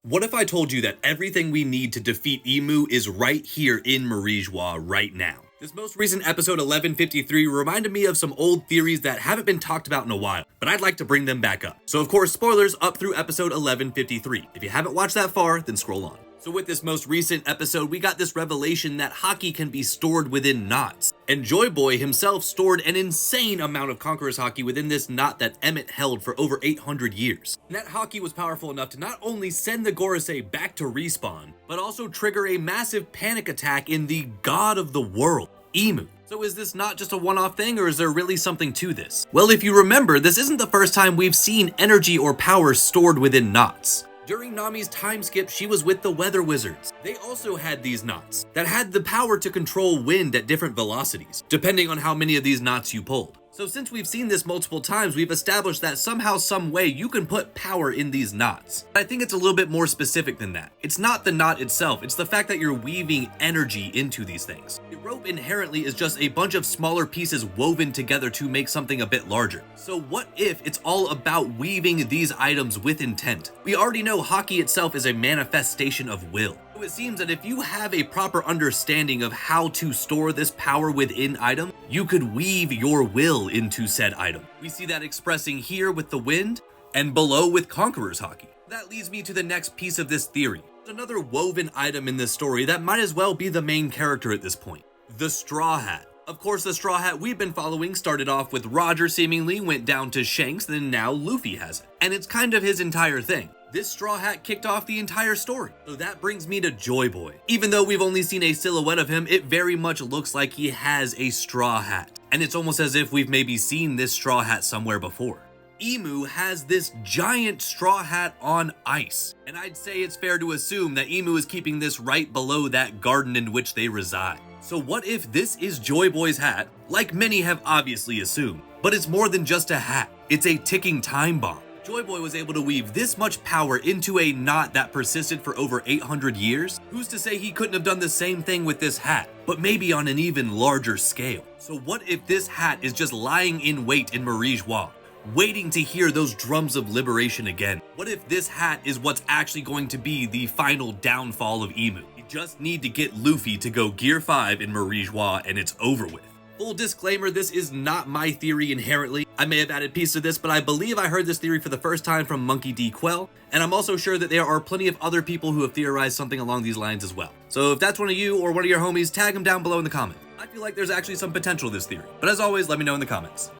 What if I told you that everything we need to defeat Emu is right here in Marijois right now? This most recent episode 1153 reminded me of some old theories that haven't been talked about in a while, but I'd like to bring them back up. So of course, spoilers up through episode 1153. If you haven't watched that far, then scroll on. So with this most recent episode, we got this revelation that Haki can be stored within knots. And Joy Boy himself stored an insane amount of Conqueror's Haki within this knot that Emmett held for over 800 years. And that Haki was powerful enough to not only send the Gorosei back to respawn, but also trigger a massive panic attack in the god of the world, Emu. So is this not just a one-off thing, or is there really something to this? Well, if you remember, this isn't the first time we've seen energy or power stored within knots. During Nami's time skip, she was with the Weather Wizards. They also had these knots that had the power to control wind at different velocities, depending on how many of these knots you pulled. So since we've seen this multiple times, we've established that somehow, some way, you can put power in these knots. I think it's a little bit more specific than that. It's not the knot itself, it's the fact that you're weaving energy into these things. The rope inherently is just a bunch of smaller pieces woven together to make something a bit larger. So what if it's all about weaving these items with intent? We already know Haki itself is a manifestation of will. So it seems that if you have a proper understanding of how to store this power within item, you could weave your will into said item. We see that expressing here with the wind, and below with Conqueror's Haki. That leads me to the next piece of this theory. There's another woven item in this story that might as well be the main character at this point. The Straw Hat. Of course, the Straw Hat we've been following started off with Roger seemingly, went down to Shanks, then now Luffy has it. And it's kind of his entire thing. This Straw Hat kicked off the entire story. So that brings me to Joy Boy. Even though we've only seen a silhouette of him, it very much looks like he has a straw hat. And it's almost as if we've maybe seen this straw hat somewhere before. Emu has this giant straw hat on ice. And I'd say it's fair to assume that Emu is keeping this right below that garden in which they reside. So what if this is Joy Boy's hat, like many have obviously assumed? But it's more than just a hat, it's a ticking time bomb. Joy Boy was able to weave this much power into a knot that persisted for over 800 years. Who's to say he couldn't have done the same thing with this hat, but maybe on an even larger scale? So what if this hat is just lying in wait in Marijois, waiting to hear those drums of liberation again? What if this hat is what's actually going to be the final downfall of Emu? You just need to get Luffy to go Gear 5 in Marijois and it's over with. Full disclaimer, this is not my theory inherently. I may have added pieces to this, but I believe I heard this theory for the first time from Monkey D. Quell, and I'm also sure that there are plenty of other people who have theorized something along these lines as well. So if that's one of you or one of your homies, tag them down below in the comments. I feel like there's actually some potential to this theory. But as always, let me know in the comments.